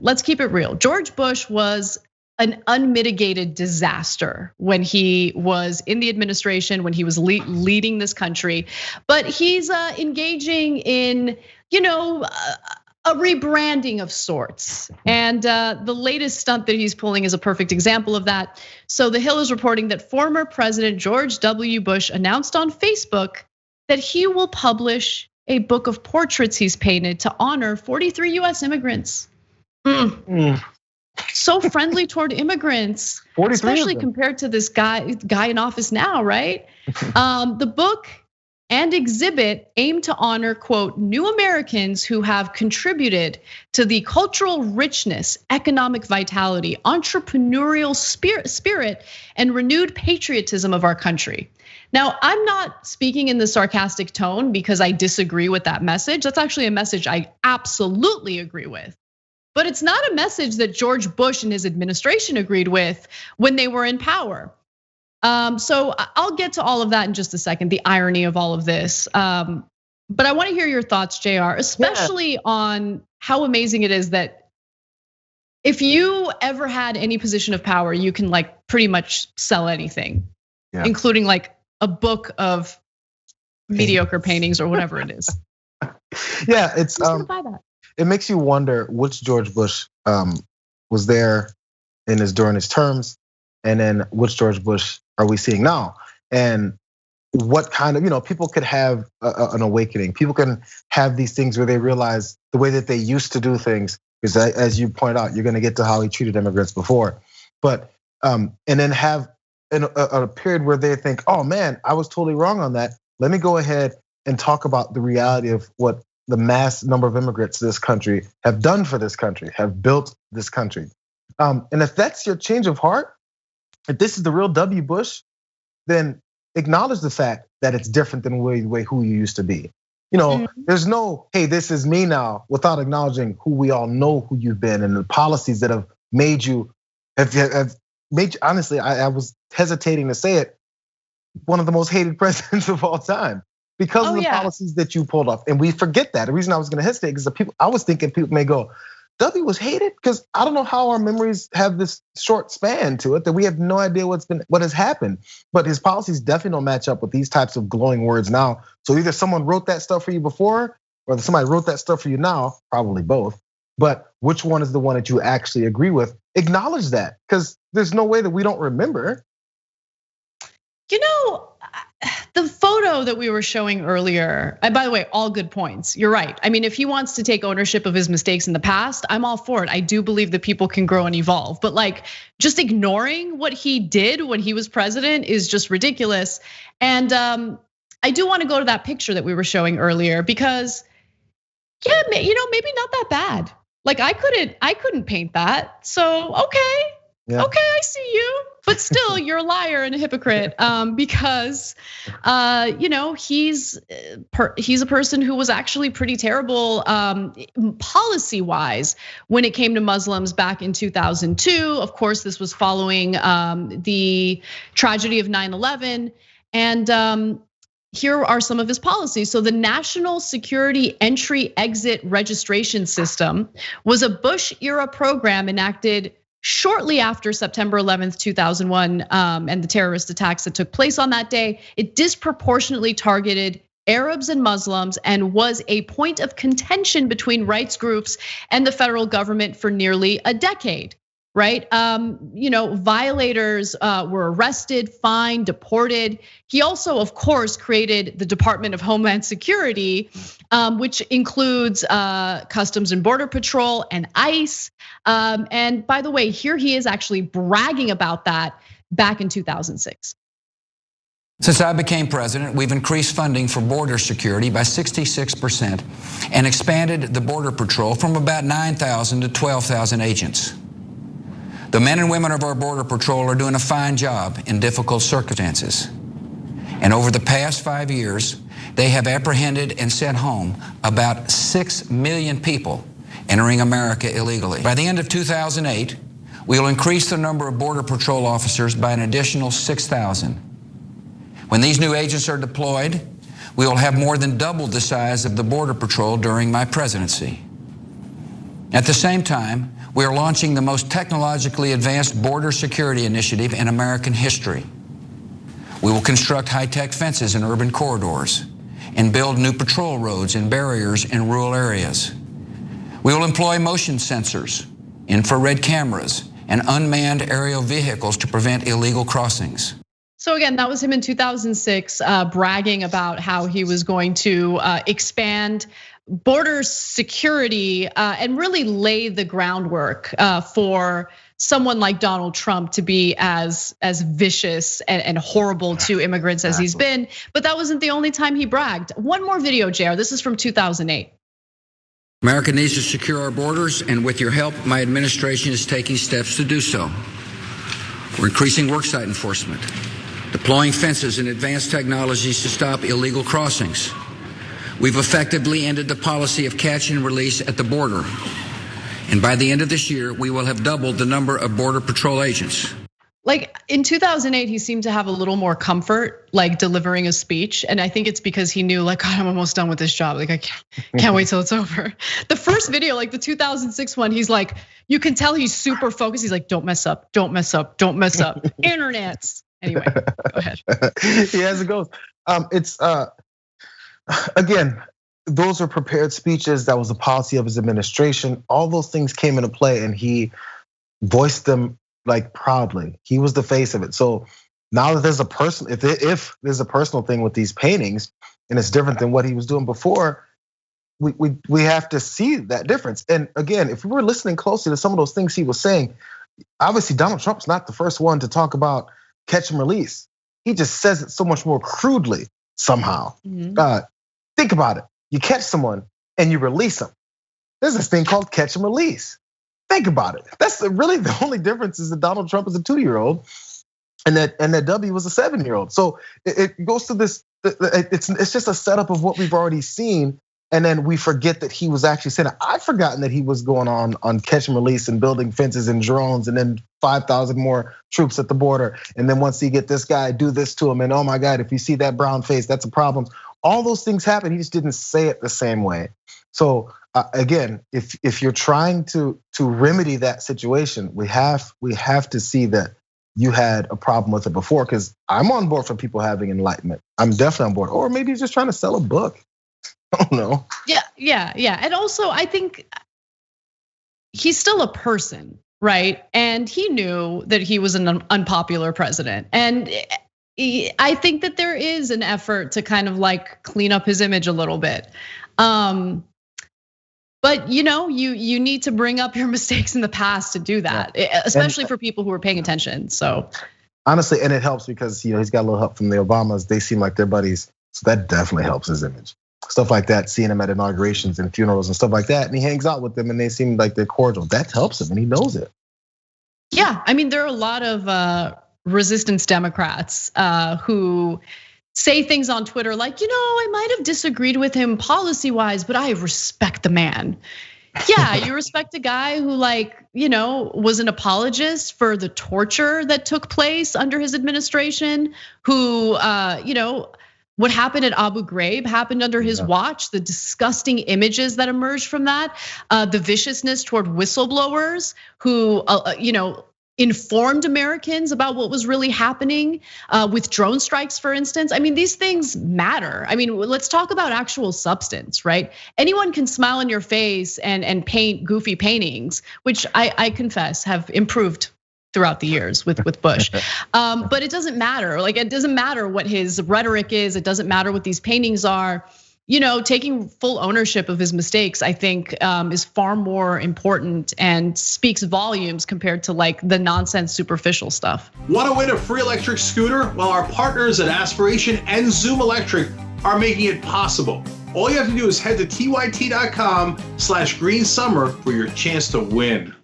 let's keep it real. George Bush was an unmitigated disaster when he was in the administration, when he was leading this country. But he's engaging in, a rebranding of sorts. And the latest stunt that he's pulling is a perfect example of that. So The Hill is reporting that former President George W. Bush announced on Facebook that he will publish a book of portraits he's painted to honor 43 US immigrants. So friendly toward immigrants, especially compared to this guy in office now, right? The book and exhibit aim to honor, quote, new Americans who have contributed to the cultural richness, economic vitality, entrepreneurial spirit, and renewed patriotism of our country. Now, I'm not speaking in the sarcastic tone because I disagree with that message. That's actually a message I absolutely agree with. But it's not a message that George Bush and his administration agreed with when they were in power. So I'll get to all of that in just a second, the irony of all of this. But I want to hear your thoughts, Jayar, especially on how amazing it is that if you ever had any position of power, you can like pretty much sell anything, including like a book of mediocre paintings or whatever it is. Yeah, it's buy that? It makes you wonder which George Bush was there during his terms, and then which George Bush are we seeing now? And what kind of, people could have an awakening. People can have these things where they realize the way that they used to do things, because as you point out, you're gonna get to how he treated immigrants before. But, and then have a period where they think, oh man, I was totally wrong on that. Let me go ahead and talk about the reality of what the mass number of immigrants to this country have done for this country, have built this country. And if that's your change of heart, if this is the real W. Bush, then acknowledge the fact that it's different than who you used to be. There's no, hey, this is me now, without acknowledging who we all know who you've been and the policies that have made you, have made you, honestly, I was hesitating to say it, one of the most hated presidents of all time. Because of the policies that you pulled off. And we forget that. The reason I was gonna hesitate is I was thinking people may go, W was hated? Because I don't know how our memories have this short span to it that we have no idea what has happened. But his policies definitely don't match up with these types of glowing words now. So either someone wrote that stuff for you before, or somebody wrote that stuff for you now, probably both. But which one is the one that you actually agree with? Acknowledge that, because there's no way that we don't remember. The photo that we were showing earlier, by the way, all good points. You're right. I mean, if he wants to take ownership of his mistakes in the past, I'm all for it. I do believe that people can grow and evolve, but like just ignoring what he did when he was president is just ridiculous. And I do want to go to that picture that we were showing earlier because, maybe not that bad. Like I couldn't paint that. So okay, I see you. But still, you're a liar and a hypocrite because he's a person who was actually pretty terrible policy-wise when it came to Muslims back in 2002. Of course, this was following the tragedy of 9/11, and here are some of his policies. So the National Security Entry-Exit Registration System was a Bush-era program enacted shortly after September 11th, 2001, and the terrorist attacks that took place on that day. It disproportionately targeted Arabs and Muslims and was a point of contention between rights groups and the federal government for nearly a decade, right? Violators were arrested, fined, deported. He also, of course, created the Department of Homeland Security, which includes Customs and Border Patrol and ICE. And by the way, here he is actually bragging about that back in 2006. Since I became president, we've increased funding for border security by 66% and expanded the Border Patrol from about 9,000 to 12,000 agents. The men and women of our Border Patrol are doing a fine job in difficult circumstances. And over the past 5 years, they have apprehended and sent home about 6 million people entering America illegally. By the end of 2008, we will increase the number of Border Patrol officers by an additional 6,000. When these new agents are deployed, we will have more than double the size of the Border Patrol during my presidency. At the same time, We are launching the most technologically advanced border security initiative in American history. We will construct high-tech fences in urban corridors and build new patrol roads and barriers in rural areas. We will employ motion sensors, infrared cameras, and unmanned aerial vehicles to prevent illegal crossings. So again, that was him in 2006 bragging about how he was going to expand border security and really lay the groundwork for someone like Donald Trump to be as vicious and horrible to immigrants as he's been. But that wasn't the only time he bragged. One more video, Jayar. This is from 2008. America needs to secure our borders, and with your help, my administration is taking steps to do so. We're increasing worksite enforcement, deploying fences and advanced technologies to stop illegal crossings. We've effectively ended the policy of catch and release at the border. And by the end of this year, we will have doubled the number of Border Patrol agents. Like in 2008, he seemed to have a little more comfort, like delivering a speech. And I think it's because he knew, like, God, I'm almost done with this job. Like, I can't wait till it's over. The first video, like the 2006 one, he's like, you can tell he's super focused. He's like, don't mess up, don't mess up, don't mess up. Internets. Anyway, go ahead. Yeah, as it goes. It's again, those are prepared speeches. That was the policy of his administration. All those things came into play, and he voiced them like proudly. He was the face of it. So now that there's a person, if there's a personal thing with these paintings, and it's different than what he was doing before, we have to see that difference. And again, if we were listening closely to some of those things he was saying, obviously Donald Trump's not the first one to talk about catch and release. He just says it so much more crudely somehow. Think about it. You catch someone and you release them. There's this thing called catch and release. Think about it. That's really the only difference, is that Donald Trump is a 2-year-old and that W was a 7-year-old. So it goes to this, it's just a setup of what we've already seen. And then we forget that he was actually saying it. I've forgotten that he was going on catch and release and building fences and drones, and then 5,000 more troops at the border. And then once you get this guy, do this to him. And oh my God, if you see that brown face, that's a problem. All those things happen. He just didn't say it the same way. So again, if you're trying to remedy that situation, we have to see that you had a problem with it before. Because I'm on board for people having enlightenment. I'm definitely on board. Or maybe he's just trying to sell a book. I don't know. Yeah. And also, I think he's still a person, right? And he knew that he was an unpopular president. And I think that there is an effort to kind of like clean up his image a little bit. But you need to bring up your mistakes in the past to do that, especially for people who are paying attention. So honestly, and it helps because he's got a little help from the Obamas. They seem like they're buddies, so that definitely helps his image. Stuff like that, seeing him at inaugurations and funerals and stuff like that, and he hangs out with them and they seem like they're cordial. That helps him, and he knows it. Yeah, I mean, there are a lot of resistance Democrats who say things on Twitter like, I might have disagreed with him policy-wise, but I respect the man. Yeah, you respect a guy who was an apologist for the torture that took place under his administration, who, what happened at Abu Ghraib happened under his watch, the disgusting images that emerged from that, the viciousness toward whistleblowers who, informed Americans about what was really happening with drone strikes, for instance. I mean, these things matter. I mean, let's talk about actual substance, right? Anyone can smile in your face and paint goofy paintings, which I confess have improved throughout the years with Bush. But it doesn't matter. It doesn't matter what his rhetoric is. It doesn't matter what these paintings are. Taking full ownership of his mistakes, I think, is far more important and speaks volumes compared to the nonsense superficial stuff. Want to win a free electric scooter? Well, our partners at Aspiration and Zoom Electric are making it possible. All you have to do is head to tyt.com/greensummer for your chance to win.